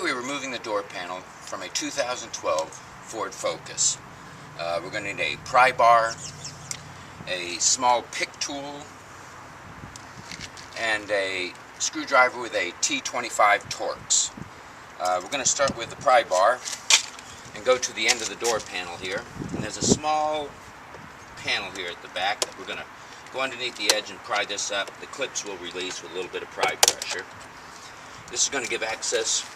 we're removing the door panel from a 2012 Ford Focus. We're going to need a pry bar, a small pick tool, and a screwdriver with a T25 Torx. We're going to start with the pry bar and go to the end of the door panel here. And there's a small panel here at the back that we're going to go underneath the edge and pry this up. The clips will release with a little bit of pry pressure. This is going to give access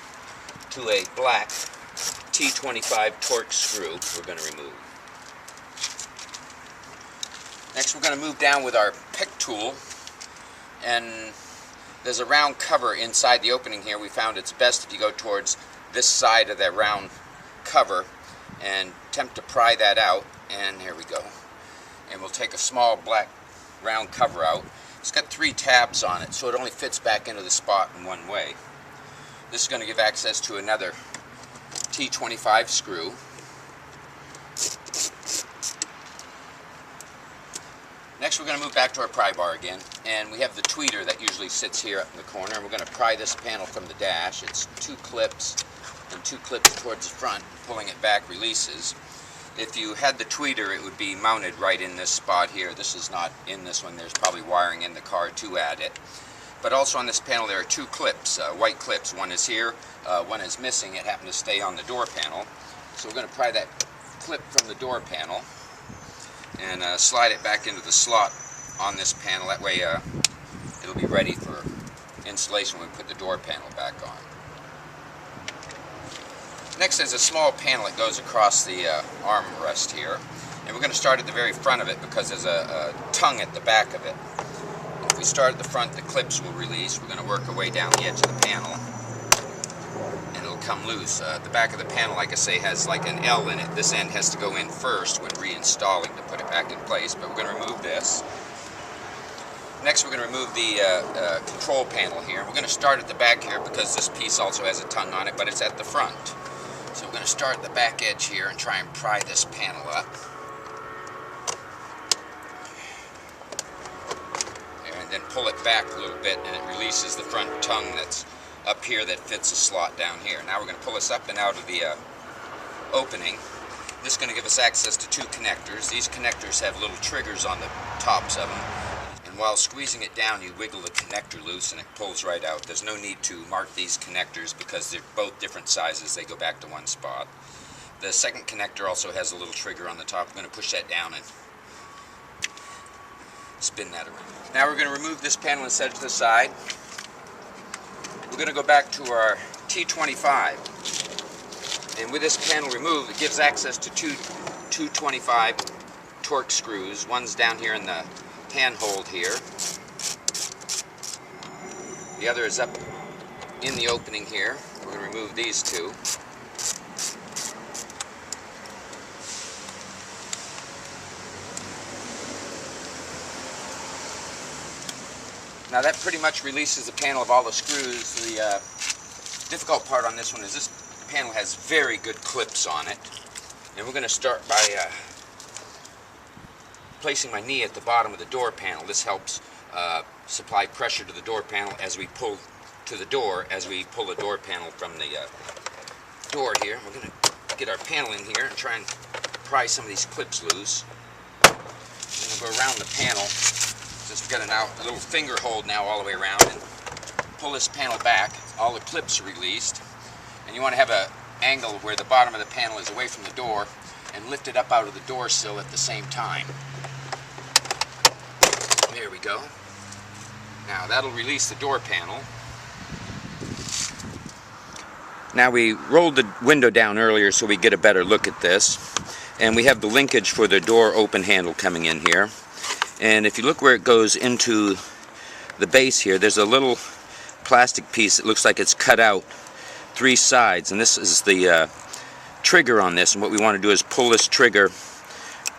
to a black T25 Torx screw we're going to remove. Next we're going to move down with our pick tool, and there's a round cover inside the opening here. We found it's best if you go towards this side of that round cover and attempt to pry that out, and here we go. And we'll take a small black round cover out. It's got 3 tabs on it, so it only fits back into the spot in one way. This is going to give access to another T25 screw. Next we're going to move back to our pry bar again, and we have the tweeter that usually sits here up in the corner. We're going to pry this panel from the dash. It's 2 clips and 2 clips towards the front. Pulling it back releases. If you had the tweeter, it would be mounted right in this spot here. This is not in this one. There's probably wiring in the car to add it. But also on this panel there are 2 clips, white clips. One is here, one is missing. It happened to stay on the door panel. So we're going to pry that clip from the door panel and slide it back into the slot on this panel. That way it'll be ready for installation when we put the door panel back on. Next is a small panel that goes across the armrest here, and we're going to start at the very front of it because there's a tongue at the back of it. If we start at the front, the clips will release. We're going to work our way down the edge of the panel, and it'll come loose. The back of the panel, like I say, has like an L in it. This end has to go in first when reinstalling to put it back in place, but we're going to remove this. Next we're going to remove the control panel here. We're going to start at the back here because this piece also has a tongue on it, but it's at the front. So we're going to start at the back edge here and try and pry this panel up. And then pull it back a little bit, and it releases the front tongue that's up here that fits a slot down here. Now we're going to pull this up and out of the opening. This is going to give us access to 2 connectors. These connectors have little triggers on the tops of them. And while squeezing it down, you wiggle the connector loose and it pulls right out. There's no need to mark these connectors because they're both different sizes. They go back to one spot. The second connector also has a little trigger on the top. We're going to push that down and spin that around. Now we're going to remove this panel and set it to the side. We're going to go back to our T25. And with this panel removed, it gives access to 2 25 Torx screws. One's down here in the handhold here. The other is up in the opening here. We're going to remove these 2. Now that pretty much releases the panel of all the screws. The difficult part on this one is this panel has very good clips on it. And we're going to start by placing my knee at the bottom of the door panel. This helps supply pressure to the door panel as we pull to the door, as we pull the door panel from the door here. We're going to get our panel in here and try and pry some of these clips loose. And we'll go around the panel. Just got a little finger hold now all the way around, and pull this panel back. All the clips are released, and you want to have an angle where the bottom of the panel is away from the door, and lift it up out of the door sill at the same time. There we go. Now that'll release the door panel. Now we rolled the window down earlier so we get a better look at this, and we have the linkage for the door open handle coming in here. And if you look where it goes into the base here, there's a little plastic piece that looks like it's cut out 3 sides, and this is the trigger on this. And what we want to do is pull this trigger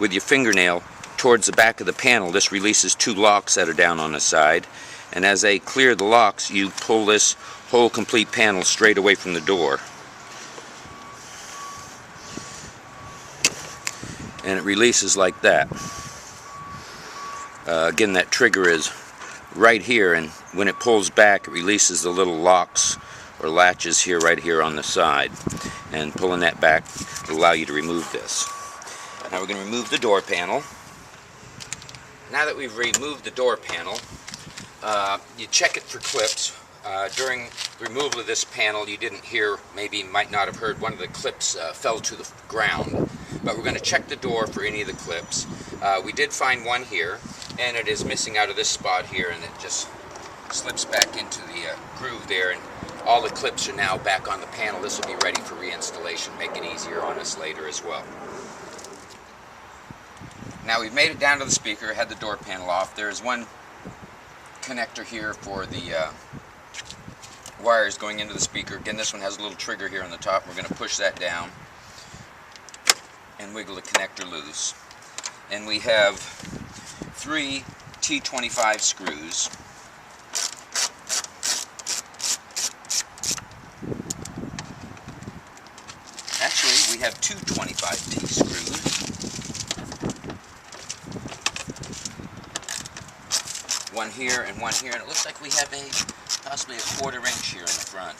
with your fingernail towards the back of the panel. This releases 2 locks that are down on the side, and as they clear the locks, you pull this whole complete panel straight away from the door, and it releases like that. Again, that trigger is right here, and when it pulls back, it releases the little locks or latches here, right here on the side, and pulling that back will allow you to remove this. Now we're going to remove the door panel. Now that we've removed the door panel, you check it for clips. During the removal of this panel, you didn't hear, maybe you might not have heard, one of the clips fell to the ground. But we're going to check the door for any of the clips. We did find one here, and it is missing out of this spot here, and it just slips back into the groove there, and all the clips are now back on the panel. This will be ready for reinstallation, make it easier on us later as well. Now we've made it down to the speaker, had the door panel off. There is one connector here for the wires going into the speaker. Again, this one has a little trigger here on the top. We're going to push that down and wiggle the connector loose. And we have 3 T25 screws. Actually, we have 2 25T screws. One here and one here, and it looks like we have possibly a 1/4 inch here in the front.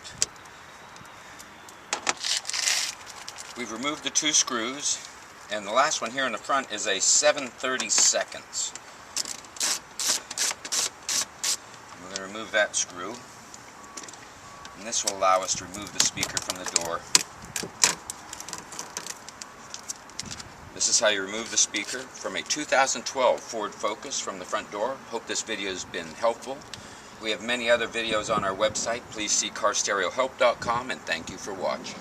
We've removed the 2 screws, and the last one here in the front is a 7/32. We're going to remove that screw, and this will allow us to remove the speaker from the door. This is how you remove the speaker from a 2012 Ford Focus from the front door. Hope this video has been helpful. We have many other videos on our website. Please see carstereohelp.com, and thank you for watching.